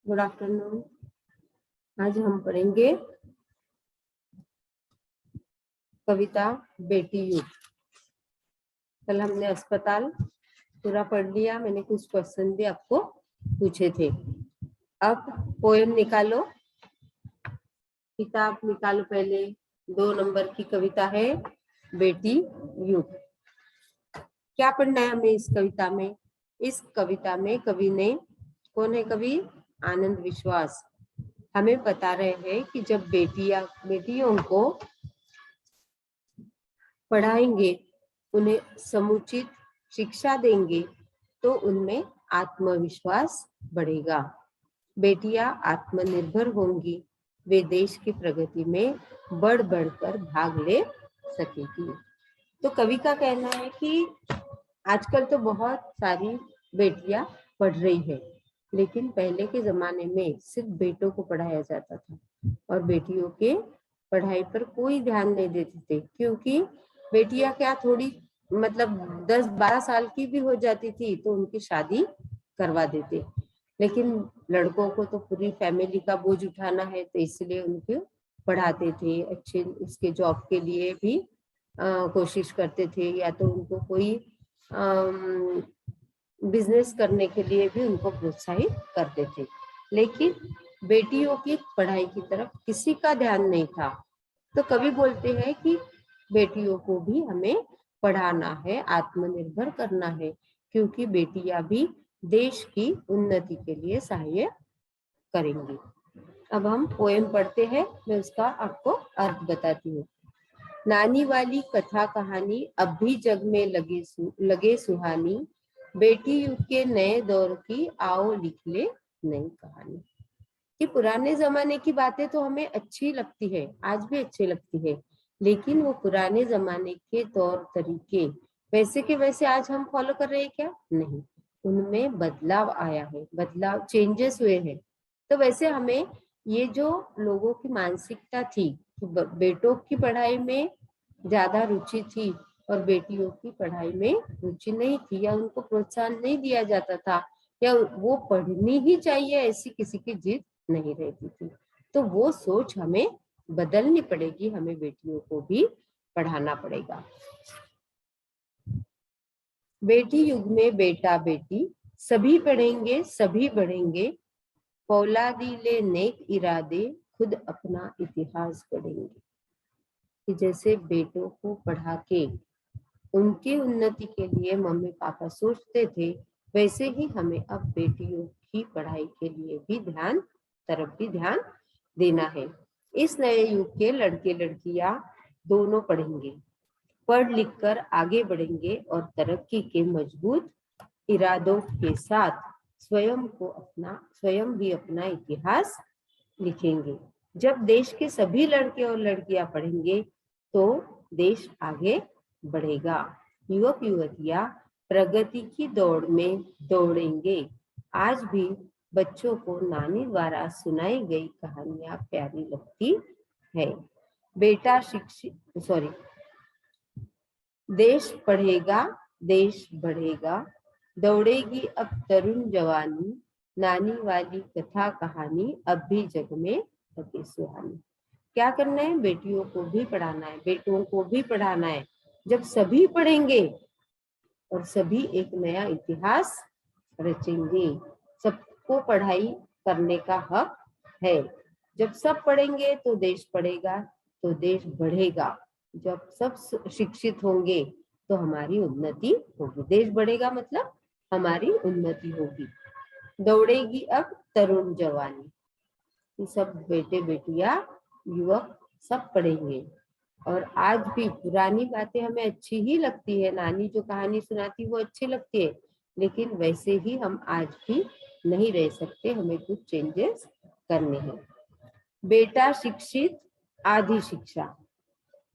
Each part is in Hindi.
Good afternoon. आज हम पढ़ेंगे कविता बेटी युग। कल हमने अस्पताल पूरा पढ़ लिया, मैंने कुछ क्वेश्चन भी आपको पूछे थे। अब पोएम निकालो, किताब निकालो। पहले 2 नंबर की कविता है बेटी युग। क्या पढ़ना है हमें इस कविता में? इस कविता में कवि ने, कौन है कवि? आनंद विश्वास, हमें बता रहे हैं कि जब बेटियों को पढ़ाएंगे, उन्हें समुचित शिक्षा देंगे तो उनमें आत्मविश्वास बढ़ेगा। बेटियां आत्मनिर्भर होंगी, वे देश की प्रगति में बढ़ बढ़कर भाग ले सकेगी। तो कवि का कहना है कि आजकल तो बहुत सारी बेटियां पढ़ रही है, लेकिन पहले के जमाने में सिर्फ बेटों को पढ़ाया जाता था और बेटियों के पढ़ाई पर कोई ध्यान नहीं देते थे, क्योंकि बेटियां क्या थोड़ी 10-12 साल की भी हो जाती थी तो उनकी शादी करवा देते। लेकिन लड़कों को तो पूरी फैमिली का बोझ उठाना है, तो इसलिए उनको पढ़ाते थे। अच्छे उसके जॉब के लिए भी कोशिश करते थे, या तो उनको कोई बिजनेस करने के लिए भी उनको प्रोत्साहित करते थे। लेकिन बेटियों की पढ़ाई की तरफ किसी का ध्यान नहीं था। तो कवि बोलते हैं कि बेटियों को भी हमें पढ़ाना है, आत्मनिर्भर करना है, क्योंकि बेटियां भी देश की उन्नति के लिए सहायता करेंगी। अब हम पोएम पढ़ते हैं, मैं उसका आपको अर्थ बताती हूँ। नानी वाली कथा कहानी अब भी जग में लगे सुहानी, बेटी युग के नए दौर की आओ लिख ले नई कहानी। कि पुराने जमाने की बातें तो हमें अच्छी लगती है, आज भी अच्छी लगती है, लेकिन वो पुराने जमाने के तौर तरीके वैसे के वैसे आज हम फॉलो कर रहे हैं क्या? नहीं, उनमें बदलाव आया है, बदलाव चेंजेस हुए हैं। तो वैसे हमें ये जो लोगों की मानसिकता थी कि बेटों की पढ़ाई में ज्यादा रुचि थी और बेटियों की पढ़ाई में रुचि नहीं थी, या उनको प्रोत्साहन नहीं दिया जाता था, या वो पढ़नी ही चाहिए ऐसी किसी की जिद नहीं रहती थी, तो वो सोच हमें बदलनी पड़ेगी। हमें बेटियों को भी पढ़ाना पड़ेगा। बेटी युग में बेटा बेटी सभी पढ़ेंगे, सभी बढ़ेंगे, फौलादी ले नेक इरादे खुद अपना इतिहास पढ़ेंगे। कि जैसे बेटों को पढ़ा के उनकी उन्नति के लिए मम्मी पापा सोचते थे, वैसे ही हमें अब बेटियों की पढ़ाई के लिए भी तरफ भी ध्यान देना है। इस नए युग के लड़के लड़कियां दोनों पढ़ेंगे, पढ़ लिख कर आगे बढ़ेंगे और तरक्की के मजबूत इरादों के साथ स्वयं भी अपना इतिहास लिखेंगे। जब देश के सभी लड़के और लड़कियां पढ़ेंगे तो देश आगे बढ़ेगा। युवक युवतियां प्रगति की दौड़ में दौड़ेंगे। आज भी बच्चों को नानी द्वारा सुनाई गई कहानियां प्यारी लगती है। बेटा शिक्षित देश पढ़ेगा, देश बढ़ेगा, दौड़ेगी अब तरुण जवानी, नानी वाली कथा कहानी अब भी जग में लगे सुहानी। क्या करना है? बेटियों को भी पढ़ाना है, बेटों को भी पढ़ाना है। जब सभी पढ़ेंगे और सभी एक नया इतिहास रचेंगे। सबको पढ़ाई करने का हक है। जब सब पढ़ेंगे तो देश पढ़ेगा, तो देश बढ़ेगा। जब सब शिक्षित होंगे तो हमारी उन्नति होगी। देश बढ़ेगा मतलब हमारी उन्नति होगी। दौड़ेगी अब तरुण जवानी, सब बेटे बेटियां युवक सब पढ़ेंगे। और आज भी पुरानी बातें हमें अच्छी ही लगती है, नानी जो कहानी सुनाती वो अच्छी लगती है, लेकिन वैसे ही हम आज भी नहीं रह सकते, हमें कुछ चेंजेस करने हैं। बेटा शिक्षित आधी शिक्षा,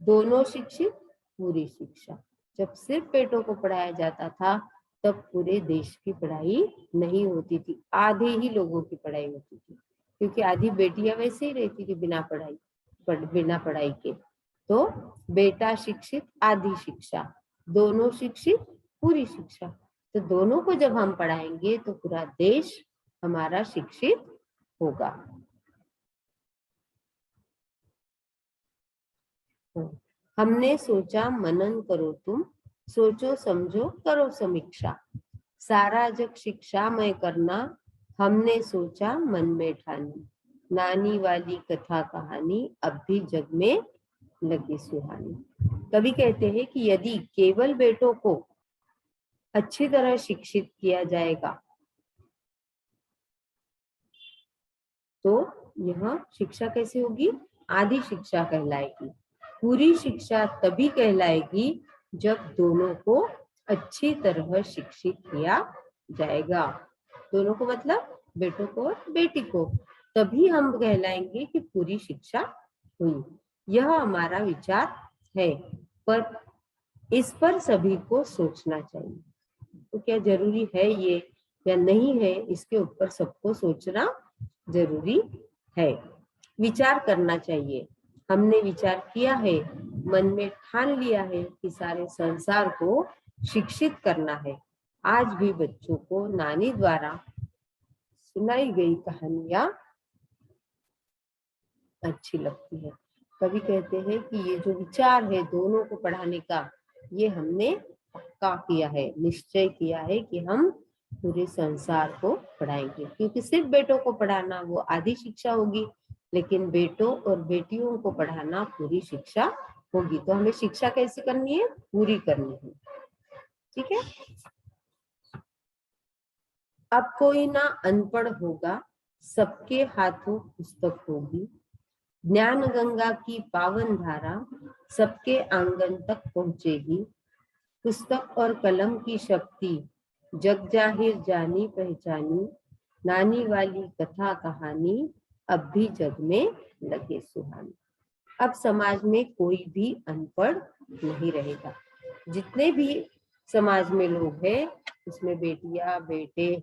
दोनों शिक्षित पूरी शिक्षा। जब सिर्फ बेटों को पढ़ाया जाता था तब पूरे देश की पढ़ाई नहीं होती थी, आधे ही लोगों की पढ़ाई होती थी, क्योंकि आधी बेटियां वैसे ही रहती थी बिना पढ़ाई के। तो बेटा शिक्षित आधी शिक्षा, दोनों शिक्षित पूरी शिक्षा। तो दोनों को जब हम पढ़ाएंगे तो पूरा देश हमारा शिक्षित होगा। हमने सोचा मनन करो तुम, सोचो समझो करो समीक्षा, सारा जग शिक्षामय करना, हमने सोचा मन में ठानी, नानी वाली कथा कहानी अब भी जग में लगी सुहानी। कवि कहते हैं कि यदि केवल बेटों को अच्छी तरह शिक्षित किया जाएगा तो यह शिक्षा कैसे होगी? आधी शिक्षा कहलाएगी। पूरी शिक्षा तभी कहलाएगी जब दोनों को अच्छी तरह शिक्षित किया जाएगा। दोनों को मतलब बेटों को और बेटी को, तभी हम कहलाएंगे कि पूरी शिक्षा हुई। यह हमारा विचार है, पर इस पर सभी को सोचना चाहिए। तो क्या जरूरी है ये या नहीं है, इसके ऊपर सबको सोचना जरूरी है, विचार करना चाहिए। हमने विचार किया है, मन में ठान लिया है कि सारे संसार को शिक्षित करना है। आज भी बच्चों को नानी द्वारा सुनाई गई कहानियां अच्छी लगती है। कवि कहते हैं कि ये जो विचार है दोनों को पढ़ाने का, ये हमने पक्का किया है, निश्चय किया है कि हम पूरे संसार को पढ़ाएंगे। क्योंकि सिर्फ बेटों को पढ़ाना वो आधी शिक्षा होगी, लेकिन बेटों और बेटियों को पढ़ाना पूरी शिक्षा होगी। तो हमें शिक्षा कैसी करनी है? पूरी करनी है। ठीक है। अब कोई ना अनपढ़ होगा, सबके हाथों पुस्तक होगी, ज्ञान गंगा की पावन धारा सबके आंगन तक पहुंचेगी, पुस्तक और कलम की शक्ति जग जाहिर जानी पहचानी, नानी वाली कथा कहानी अब भी जग में लगे सुहानी। अब समाज में कोई भी अनपढ़ नहीं रहेगा। जितने भी समाज में लोग हैं उसमें बेटियां बेटे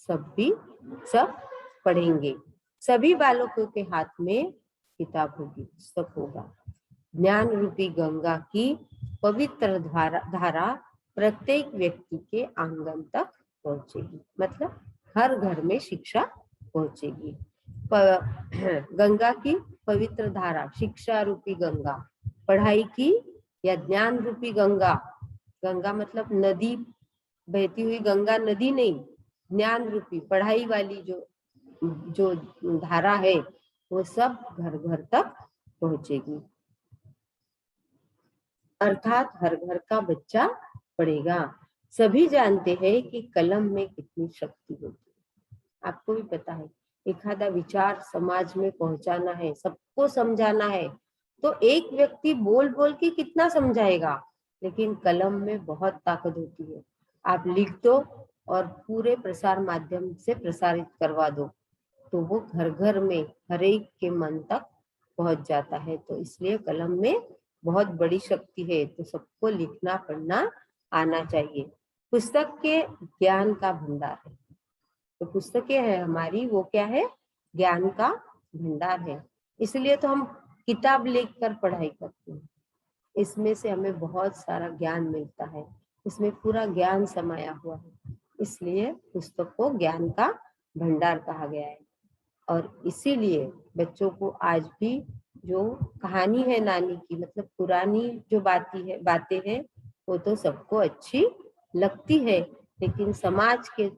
सब पढ़ेंगे। सभी बालकों के हाथ में किताब होगी, पुस्तक होगा। ज्ञान रूपी गंगा की पवित्र धारा प्रत्येक व्यक्ति के आंगन तक पहुंचेगी, मतलब हर घर में शिक्षा पहुंचेगी। गंगा की पवित्र धारा, शिक्षा रूपी गंगा, पढ़ाई की या ज्ञान रूपी गंगा। गंगा मतलब नदी, बहती हुई गंगा नदी नहीं, ज्ञान रूपी पढ़ाई वाली जो धारा है वो सब घर घर तक पहुंचेगी। अर्थात हर घर का बच्चा पढ़ेगा। सभी जानते हैं कि कलम में कितनी शक्ति होती है। आपको भी पता है, एक आधा विचार समाज में पहुंचाना है, सबको समझाना है, तो एक व्यक्ति बोल बोल के कितना समझाएगा, लेकिन कलम में बहुत ताकत होती है। आप लिख दो और पूरे प्रसार माध्यम से प्रसारित करवा दो, तो वो घर घर में हर एक के मन तक पहुंच जाता है। तो इसलिए कलम में बहुत बड़ी शक्ति है, तो सबको लिखना पढ़ना आना चाहिए। पुस्तक के ज्ञान का भंडार है, तो पुस्तकें है हमारी, वो क्या है? ज्ञान का भंडार है। इसलिए तो हम किताब लेकर पढ़ाई करते हैं, इसमें से हमें बहुत सारा ज्ञान मिलता है, इसमें पूरा ज्ञान समाया हुआ है। इसलिए पुस्तक को ज्ञान का भंडार कहा गया है। और इसीलिए बच्चों को आज भी जो कहानी है नानी की, मतलब पुरानी जो बातें हैं वो तो सबको अच्छी लगती है, लेकिन समाज के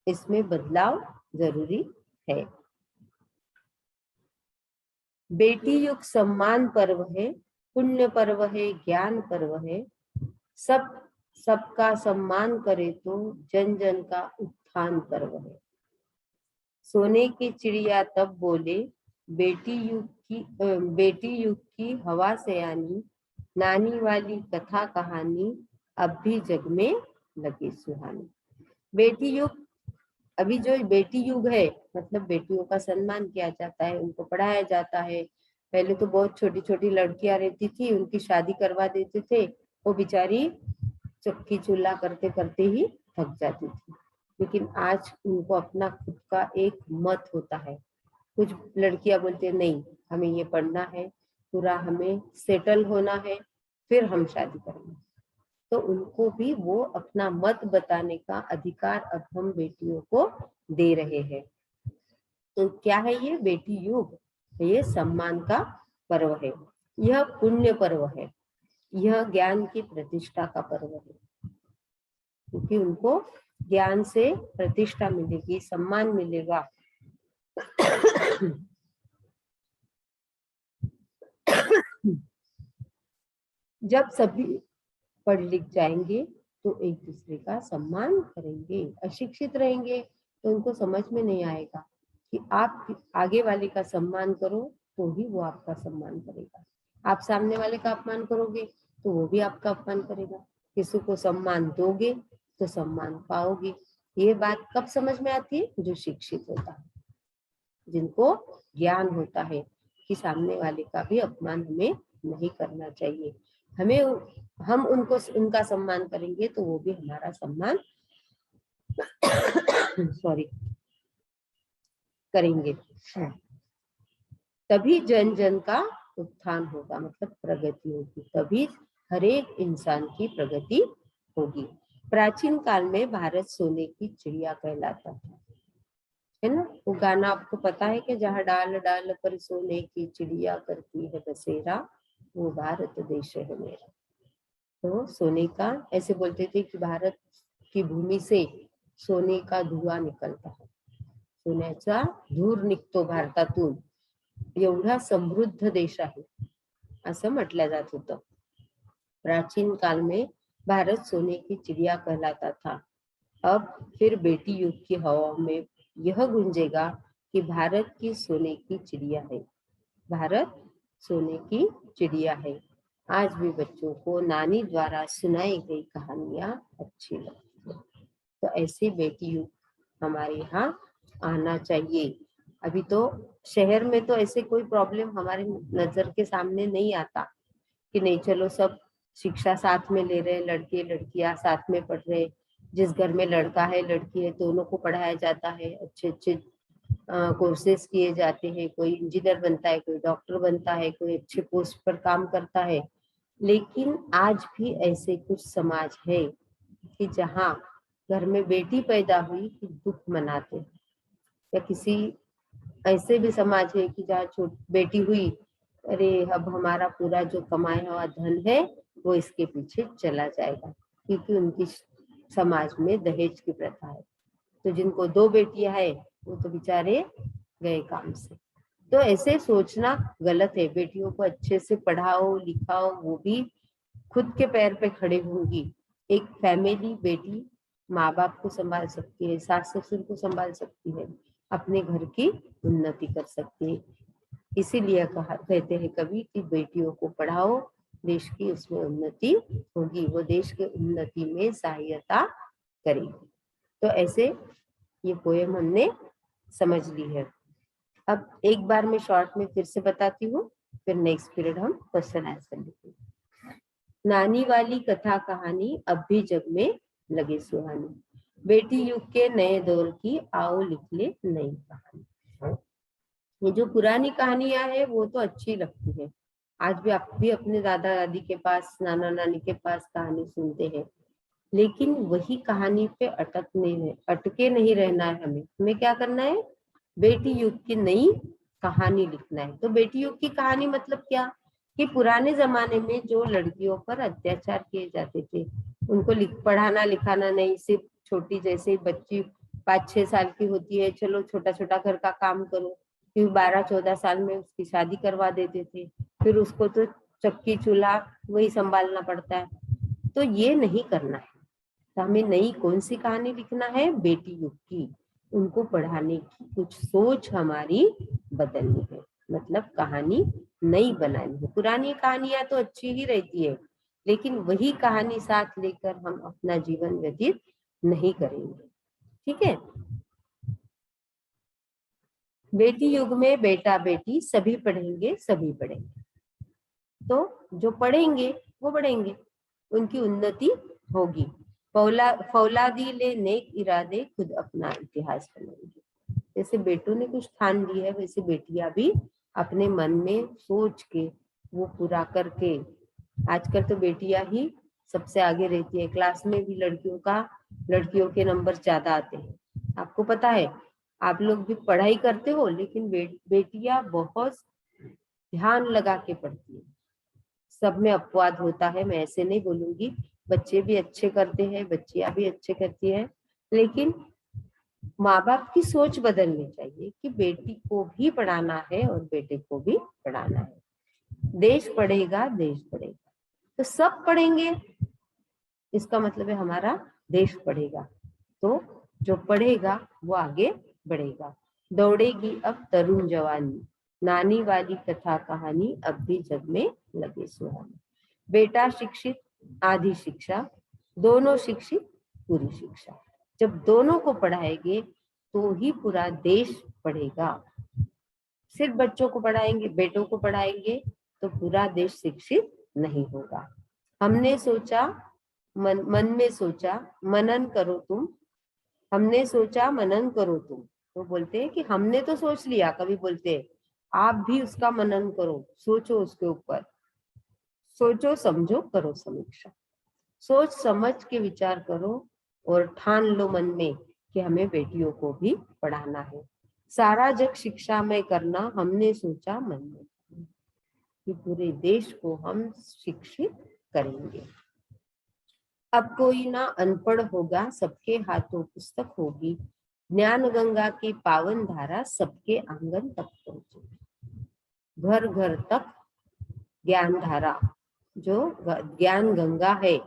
इसमें बदलाव जरूरी है। बेटी युग सम्मान पर्व है, पुण्य पर्व है, ज्ञान पर्व है, सबका सम्मान करे तो जन जन का उत्थान पर्व है। सोने की चिड़िया तब बोले, बेटी युग की हवा से आनी, नानी वाली कथा कहानी अब भी जग में लगे सुहानी। बेटी युग, अभी जो बेटी युग है मतलब बेटियों का सम्मान किया जाता है, उनको पढ़ाया जाता है। पहले तो बहुत छोटी छोटी लड़कियां रहती थी, उनकी शादी करवा देते थे, वो बेचारी चक्की चूल्हा करते करते ही थक जाती थी। लेकिन आज उनको अपना खुद का एक मत होता है। कुछ लड़कियां बोलते हैं नहीं, हमें ये पढ़ना है, पूरा हमें सेटल होना है, फिर हम शादी करेंगे। तो उनको भी वो अपना मत बताने का अधिकार अब हम बेटियों को दे रहे हैं। तो क्या है ये बेटी युग? ये सम्मान का पर्व है, यह पुण्य पर्व है, यह ज्ञान की प्रतिष्ठा का पर्व है, क्योंकि उनको ज्ञान से प्रतिष्ठा मिलेगी, सम्मान मिलेगा। जब सभी पढ़ लिख जाएंगे तो एक दूसरे का सम्मान करेंगे। अशिक्षित रहेंगे तो उनको समझ में नहीं आएगा कि आप आगे वाले का सम्मान करो तो ही वो आपका सम्मान करेगा। आप सामने वाले का अपमान करोगे तो वो भी आपका अपमान करेगा। किसी को सम्मान दोगे तो सम्मान पाओगे। ये बात कब समझ में आती है? जो शिक्षित होता है, जिनको ज्ञान होता है कि सामने वाले का भी अपमान हमें नहीं करना चाहिए। हमें हम उनको उनका सम्मान करेंगे तो वो भी हमारा सम्मान सॉरी करेंगे। तभी जन जन का उत्थान होगा, मतलब प्रगति होगी, तभी हर एक इंसान की प्रगति होगी। प्राचीन काल में भारत सोने की चिड़िया कहलाता था, है ना? वो गाना आपको पता है कि जहाँ डाल डाल पर सोने की चिड़िया करती है बसेरा, वो भारत देश है मेरा। तो सोने का, ऐसे बोलते थे कि भारत की भूमि से सोने का धुआं निकलता है, सोन्याचा धूर निघतो भारतातून, एवढा समृद्ध देश आहे असं म्हटलं जात होतं। प्राचीन काल में भारत सोने की चिड़िया कहलाता था। अब फिर बेटी युग की हवा में यह गूंजेगा कि भारत की सोने की चिड़िया है, भारत सोने की चिड़िया है। आज भी बच्चों को नानी द्वारा सुनाई गई कहानियां अच्छी लगती है। तो ऐसे बेटी युग हमारे यहाँ आना चाहिए। अभी तो शहर में तो ऐसे कोई प्रॉब्लम हमारे नजर के सामने नहीं आता कि नहीं चलो सब शिक्षा साथ में ले रहे, लड़के लड़कियां साथ में पढ़ रहे, जिस घर में लड़का है लड़की है दोनों को पढ़ाया जाता है, अच्छे अच्छे कोर्सेज किए जाते हैं, कोई इंजीनियर बनता है, कोई डॉक्टर बनता है, कोई अच्छे पोस्ट पर काम करता है। लेकिन आज भी ऐसे कुछ समाज है कि जहाँ घर में बेटी पैदा हुई कि दुख मनाते हैं, या किसी ऐसे भी समाज है कि जहाँ बेटी हुई, अरे अब हमारा पूरा जो कमाया हुआ धन है वो इसके पीछे चला जाएगा, क्योंकि उनकी समाज में दहेज की प्रथा है। तो जिनको 2 बेटियां है वो तो बेचारे गए काम से। तो ऐसे सोचना गलत है। बेटियों को अच्छे से पढ़ाओ लिखाओ, वो भी खुद के पैर पे खड़े होंगी। एक फैमिली बेटी माँ बाप को संभाल सकती है, सास ससुर को संभाल सकती है, अपने घर की उन्नति कर सकती है। इसीलिए कहते हैं कभी कि बेटियों को पढ़ाओ, देश की उसमें उन्नति होगी, वो देश के उन्नति में सहायता करेगी। तो ऐसे ये पोएम हमने समझ ली है। अब एक बार मैं शॉर्ट में फिर से बताती हूँ, फिर नेक्स्ट पीरियड हम क्वेश्चन आंसर लिखेंगे। नानी वाली कथा कहानी अब भी जग में लगे सुहानी, बेटी युग के नए दौर की आओ लिख ले नई कहानी। ये जो पुरानी कहानियां है वो तो अच्छी लगती है, आज भी आप भी अपने दादा दादी के पास, नाना नानी के पास कहानी सुनते हैं, लेकिन वही कहानी पे अटके नहीं रहना है। हमें क्या करना है? बेटी युग की नई कहानी लिखना है। तो बेटी युग की कहानी मतलब क्या कि पुराने जमाने में जो लड़कियों पर अत्याचार किए जाते थे, उनको पढ़ाना लिखाना नहीं, सिर्फ छोटी जैसे बच्ची 5-6 साल की होती है, चलो छोटा छोटा घर का काम करो, फिर 12-14 साल में उसकी शादी करवा देते थे, फिर उसको तो चक्की चूल्हा वही संभालना पड़ता है। तो ये नहीं करना है। तो हमें नई कौन सी कहानी लिखना है? बेटी युग की। उनको पढ़ाने की कुछ सोच हमारी बदलनी है, मतलब कहानी नई बनानी है। पुरानी कहानियां तो अच्छी ही रहती है, लेकिन वही कहानी साथ लेकर हम अपना जीवन व्यतीत नहीं करेंगे। ठीक है? बेटी युग में बेटा बेटी सभी पढ़ेंगे, सभी पढ़ेंगे। तो जो पढ़ेंगे वो बढ़ेंगे, उनकी उन्नति होगी। फौलादी ले नेक इरादे खुद अपना इतिहास बनाएंगे। जैसे बेटों ने कुछ ठान ली है, वैसे बेटियां भी अपने मन में सोच के वो पूरा करके, आजकल तो बेटियां ही सबसे आगे रहती है, क्लास में भी लड़कियों के नंबर ज्यादा आते हैं। आपको पता है आप लोग भी पढ़ाई करते हो, लेकिन बेटियां बहुत ध्यान लगा के पढ़ती है। सब में अपवाद होता है, मैं ऐसे नहीं बोलूंगी, बच्चे भी अच्छे करते हैं, बच्चियां भी अच्छे करती है, लेकिन माँ बाप की सोच बदलनी चाहिए कि बेटी को भी पढ़ाना है और बेटे को भी पढ़ाना है। देश पढ़ेगा, देश पढ़ेगा, तो सब पढ़ेंगे, इसका मतलब है हमारा देश पढ़ेगा, तो जो पढ़ेगा वो आगे बढ़ेगा। दौड़ेगी अब तरुण जवानी, नानी वाली कथा कहानी अब भी जग में लगे सुहानी। बेटा शिक्षित आधी शिक्षा, दोनों शिक्षित पूरी शिक्षा। जब दोनों को पढ़ाएंगे तो ही पूरा देश पढ़ेगा। सिर्फ बच्चों को पढ़ाएंगे, बेटों को पढ़ाएंगे तो पूरा देश शिक्षित नहीं होगा। हमने सोचा, मन में सोचा, मनन करो तुम। हमने सोचा, मनन करो तुम। तो बोलते हैं कि हमने तो सोच लिया, कभी बोलते हैं आप भी उसका मनन करो, सोचो उसके ऊपर, सोचो समझो करो समीक्षा। सोच समझ के विचार करो और ठान लो मन में कि हमें बेटियों को भी पढ़ाना है। सारा जग शिक्षा में करना हमने सोचा मन में, कि पूरे देश को हम शिक्षित करेंगे। अब कोई ना अनपढ़ होगा, सबके हाथों पुस्तक होगी, ज्ञान गंगा की पावन धारा सबके आंगन तक पहुंचेगी। घर घर तक ज्ञान धारा, जो ज्ञान गंगा है,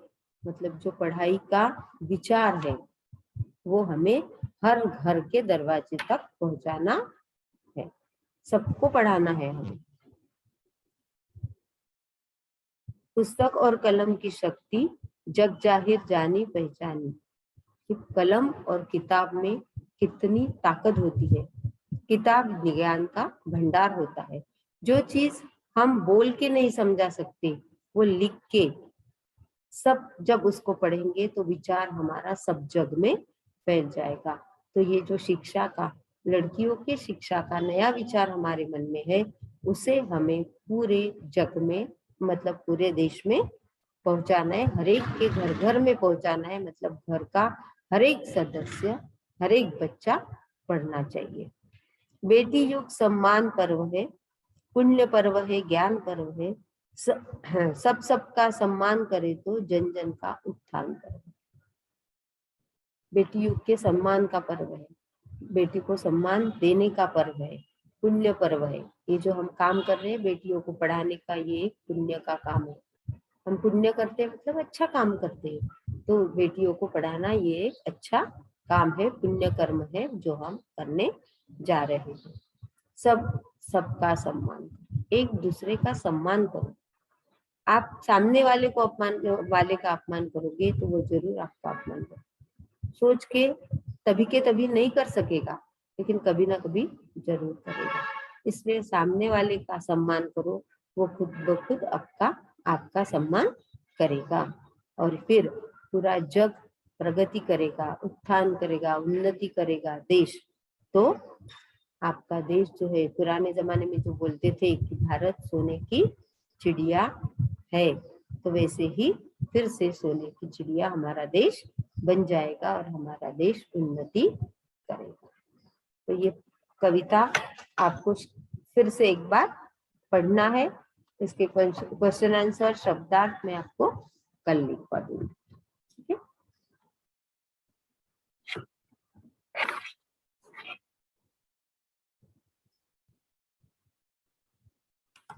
मतलब जो पढ़ाई का विचार है, वो हमें हर घर के दरवाजे तक पहुंचाना है, सबको पढ़ाना है हमें। पुस्तक और कलम की शक्ति जग जाहिर जानी पहचानी, कि कलम और किताब में कितनी ताकत होती है। किताब ज्ञान का भंडार होता है, जो चीज हम बोल के नहीं समझा सकते वो लिख के, सब जब उसको पढ़ेंगे तो विचार हमारा सब जग में फैल जाएगा। तो ये जो शिक्षा का, लड़कियों के शिक्षा का नया विचार हमारे मन में है, उसे हमें पूरे जग में, मतलब पूरे देश में पहुंचाना है, हर एक के घर घर में पहुंचाना है, मतलब घर का हर एक सदस्य, हर एक बच्चा पढ़ना चाहिए। बेटी युग सम्मान पर्व है, पुण्य पर्व है, ज्ञान पर्व है, सब सबका सम्मान करे तो जन जन का उत्थान करे। बेटी युग के सम्मान का पर्व है, बेटी को सम्मान देने का पर्व है, पुण्य पर्व है। ये जो हम काम कर रहे हैं बेटियों को पढ़ाने का, ये एक पुण्य का काम है। हम पुण्य करते हैं मतलब अच्छा काम करते हैं, तो बेटियों को पढ़ाना ये एक अच्छा काम है, पुण्य कर्म है जो हम करने जा रहे हैं। सब सबका सम्मान, एक दूसरे का सम्मान करो। आप सामने वाले को वाले का अपमान करोगे तो वो जरूर आपका अपमान करेगा। सोच के तभी के तभी नहीं कर सकेगा, लेकिन कभी ना कभी जरूर करेगा। इसलिए सामने वाले का सम्मान करो, वो खुद ब खुद आपका सम्मान करेगा, और फिर पूरा जग प्रगति करेगा, उत्थान करेगा, उन्नति करेगा देश। तो आपका देश जो है, पुराने जमाने में जो बोलते थे कि भारत सोने की चिड़िया है, तो वैसे ही फिर से सोने की चिड़िया हमारा देश बन जाएगा और हमारा देश उन्नति करेगा। तो ये कविता आपको फिर से एक बार पढ़ना है। इसके क्वेश्चन आंसर शब्दार्थ में आपको कल लिखवा दूंगी।